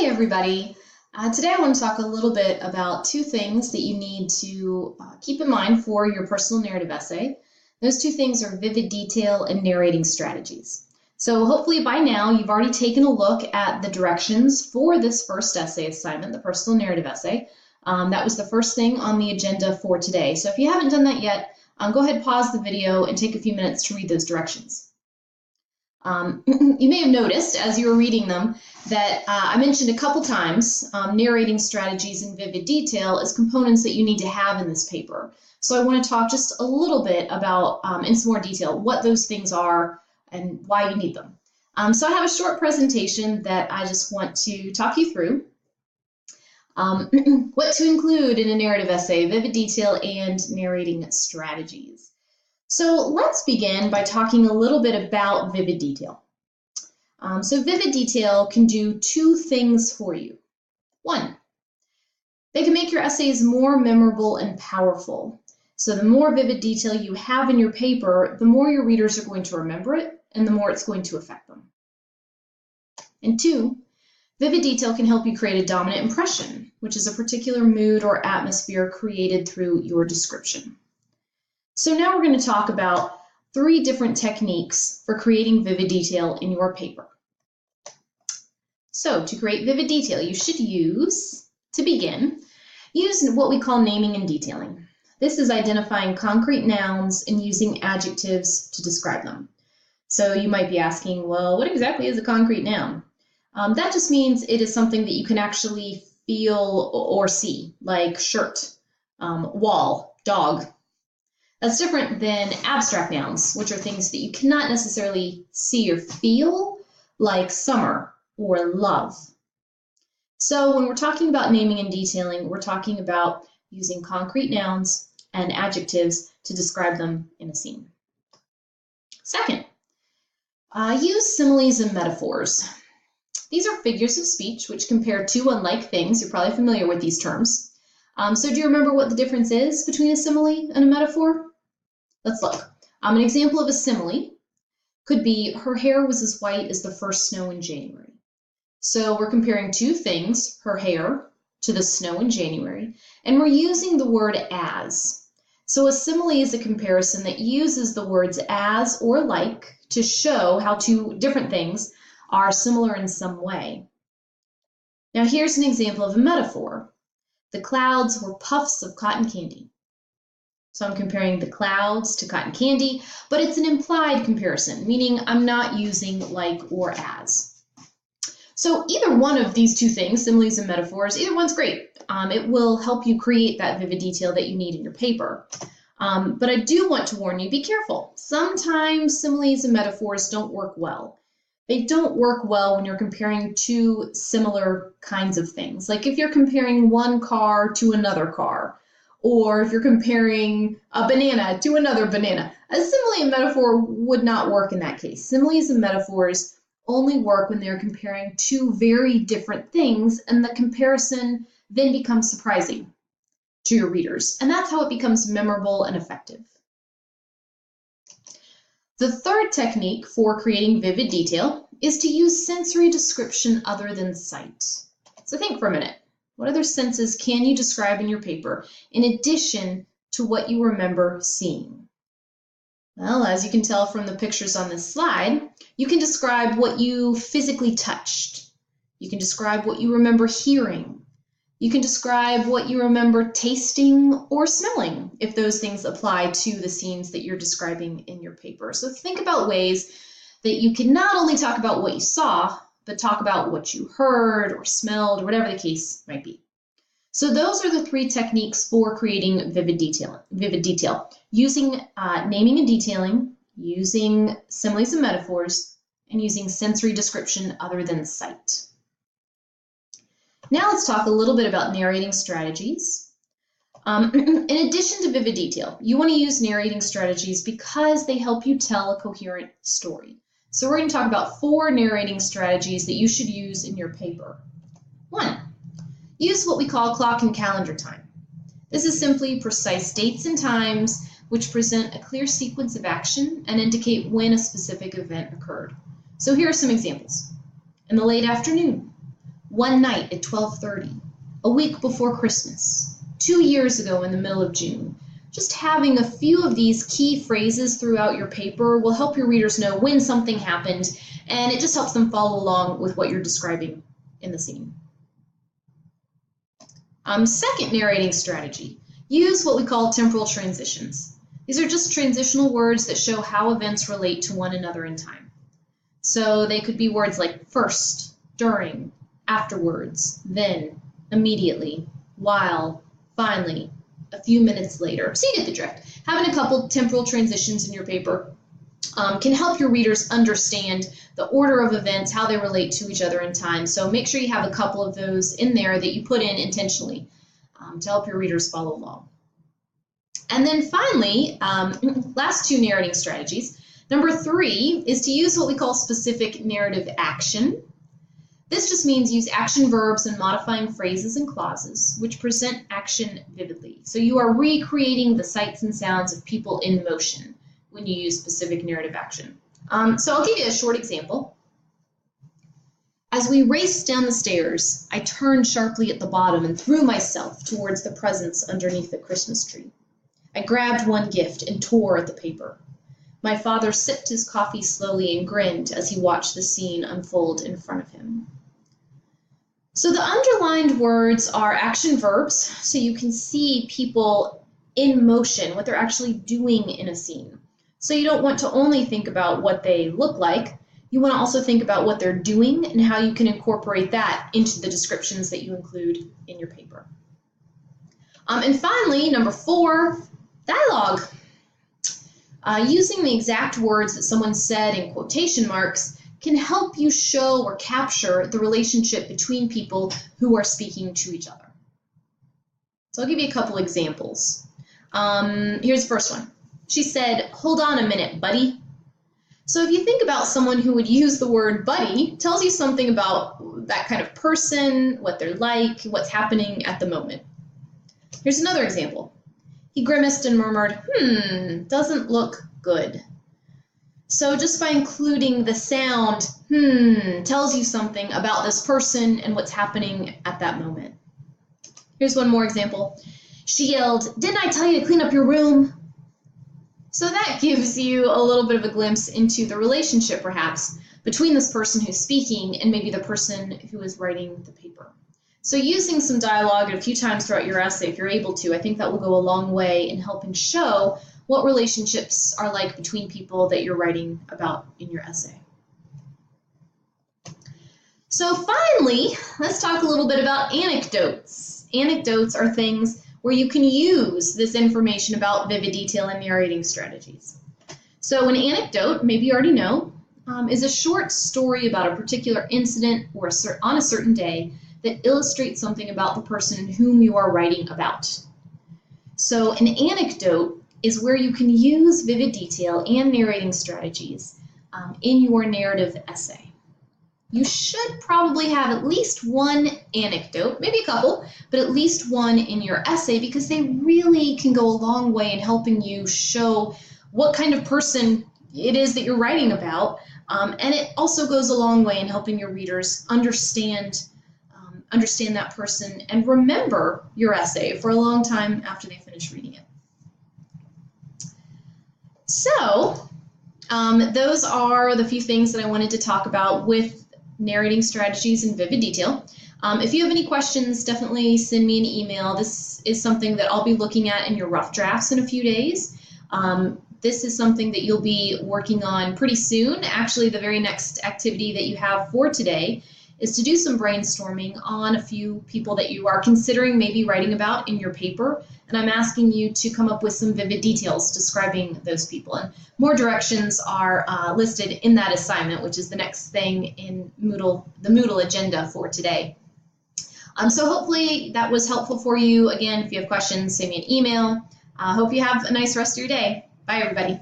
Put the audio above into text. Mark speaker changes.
Speaker 1: Hi everybody. Today I want to talk a little bit about two things that you need to keep in mind for your personal narrative essay. Those two things are vivid detail and narrating strategies. So hopefully by now you've already taken a look at the directions for this first essay assignment, the personal narrative essay. That was the first thing on the agenda for today. So if you haven't done that yet, go ahead, pause the video and take a few minutes to read those directions. You may have noticed as you were reading them that I mentioned a couple times narrating strategies in vivid detail as components that you need to have in this paper. So I want to talk just a little bit about, in some more detail, what those things are and why you need them. So I have a short presentation that I just want to talk you through. What to include in a narrative essay, vivid detail, and narrating strategies. So let's begin by talking a little bit about vivid detail. So vivid detail can do two things for you. One, they can make your essays more memorable and powerful. So the more vivid detail you have in your paper, the more your readers are going to remember it and the more it's going to affect them. And two, vivid detail can help you create a dominant impression, which is a particular mood or atmosphere created through your description. So now we're going to talk about three different techniques for creating vivid detail in your paper. So to create vivid detail, you should use what we call naming and detailing. This is identifying concrete nouns and using adjectives to describe them. So you might be asking, well, what exactly is a concrete noun? That just means it is something that you can actually feel or see, like shirt, wall, dog. That's different than abstract nouns, which are things that you cannot necessarily see or feel, like summer or love. So when we're talking about naming and detailing, we're talking about using concrete nouns and adjectives to describe them in a scene. Second, use similes and metaphors. These are figures of speech which compare two unlike things. You're probably familiar with these terms. So do you remember what the difference is between a simile and a metaphor? Let's look. An example of a simile could be, her hair was as white as the first snow in January. So we're comparing two things, her hair to the snow in January, and we're using the word as. So a simile is a comparison that uses the words as or like to show how two different things are similar in some way. Now here's an example of a metaphor. The clouds were puffs of cotton candy. So I'm comparing the clouds to cotton candy, but it's an implied comparison, meaning I'm not using like or as. So either one of these two things, similes and metaphors, either one's great. It will help you create that vivid detail that you need in your paper. But I do want to warn you, be careful. Sometimes similes and metaphors don't work well. They don't work well when you're comparing two similar kinds of things. Like if you're comparing one car to another car, or if you're comparing a banana to another banana. A simile and metaphor would not work in that case. Similes and metaphors only work when they're comparing two very different things, and the comparison then becomes surprising to your readers. And that's how it becomes memorable and effective. The third technique for creating vivid detail is to use sensory description other than sight. So think for a minute. What other senses can you describe in your paper in addition to what you remember seeing? Well, as you can tell from the pictures on this slide, you can describe what you physically touched. You can describe what you remember hearing. You can describe what you remember tasting or smelling, if those things apply to the scenes that you're describing in your paper. So think about ways that you can not only talk about what you saw, but talk about what you heard or smelled, or whatever the case might be. So those are the three techniques for creating vivid detail. Using naming and detailing, using similes and metaphors, and using sensory description other than sight. Now let's talk a little bit about narrating strategies. In addition to vivid detail, you want to use narrating strategies because they help you tell a coherent story. So we're going to talk about 4 narrating strategies that you should use in your paper. 1, use what we call clock and calendar time. This is simply precise dates and times which present a clear sequence of action and indicate when a specific event occurred. So here are some examples. In the late afternoon, one night at 12:30, a week before Christmas, 2 years ago in the middle of June. Just having a few of these key phrases throughout your paper will help your readers know when something happened, and it just helps them follow along with what you're describing in the scene. Second narrating strategy, use what we call temporal transitions. These are just transitional words that show how events relate to one another in time. So they could be words like first, during, afterwards, then, immediately, while, finally, a few minutes later. So you get the drift. Having a couple temporal transitions in your paper can help your readers understand the order of events, how they relate to each other in time. So make sure you have a couple of those in there that you put in intentionally to help your readers follow along. And then finally, last two narrating strategies. Number 3 is to use what we call specific narrative action. This just means use action verbs and modifying phrases and clauses which present action vividly. So you are recreating the sights and sounds of people in motion when you use specific narrative action. So I'll give you a short example. As we raced down the stairs, I turned sharply at the bottom and threw myself towards the presents underneath the Christmas tree. I grabbed one gift and tore at the paper. My father sipped his coffee slowly and grinned as he watched the scene unfold in front of him. So the underlined words are action verbs, so you can see people in motion, what they're actually doing in a scene. So you don't want to only think about what they look like, you want to also think about what they're doing and how you can incorporate that into the descriptions that you include in your paper. And finally, number 4, dialogue. Using the exact words that someone said in quotation marks can help you show or capture the relationship between people who are speaking to each other. So I'll give you a couple examples. Here's the first one. She said, "Hold on a minute, buddy." So if you think about someone who would use the word buddy, it tells you something about that kind of person, what they're like, what's happening at the moment. Here's another example. He grimaced and murmured, doesn't look good." So just by including the sound, tells you something about this person and what's happening at that moment. Here's one more example. She yelled, "Didn't I tell you to clean up your room?" So that gives you a little bit of a glimpse into the relationship, perhaps, between this person who's speaking and maybe the person who is writing the paper. So using some dialogue a few times throughout your essay, if you're able to, I think that will go a long way in helping show what relationships are like between people that you're writing about in your essay. So finally, let's talk a little bit about anecdotes. Anecdotes are things where you can use this information about vivid detail and narrating strategies. So an anecdote, maybe you already know, is a short story about a particular incident or on a certain day that illustrates something about the person whom you are writing about. So an anecdote is where you can use vivid detail and narrating strategies in your narrative essay. You should probably have at least one anecdote, maybe a couple, but at least one in your essay because they really can go a long way in helping you show what kind of person it is that you're writing about. And it also goes a long way in helping your readers understand that person and remember your essay for a long time after they finish reading it. So those are the few things that I wanted to talk about with narrating strategies in vivid detail. If you have any questions, definitely send me an email. This is something that I'll be looking at in your rough drafts in a few days. This is something that you'll be working on pretty soon. Actually, the very next activity that you have for today is to do some brainstorming on a few people that you are considering maybe writing about in your paper. And I'm asking you to come up with some vivid details describing those people. And more directions are listed in that assignment, which is the next thing in the Moodle agenda for today. So hopefully that was helpful for you. Again, if you have questions, send me an email. Hope you have a nice rest of your day. Bye, everybody.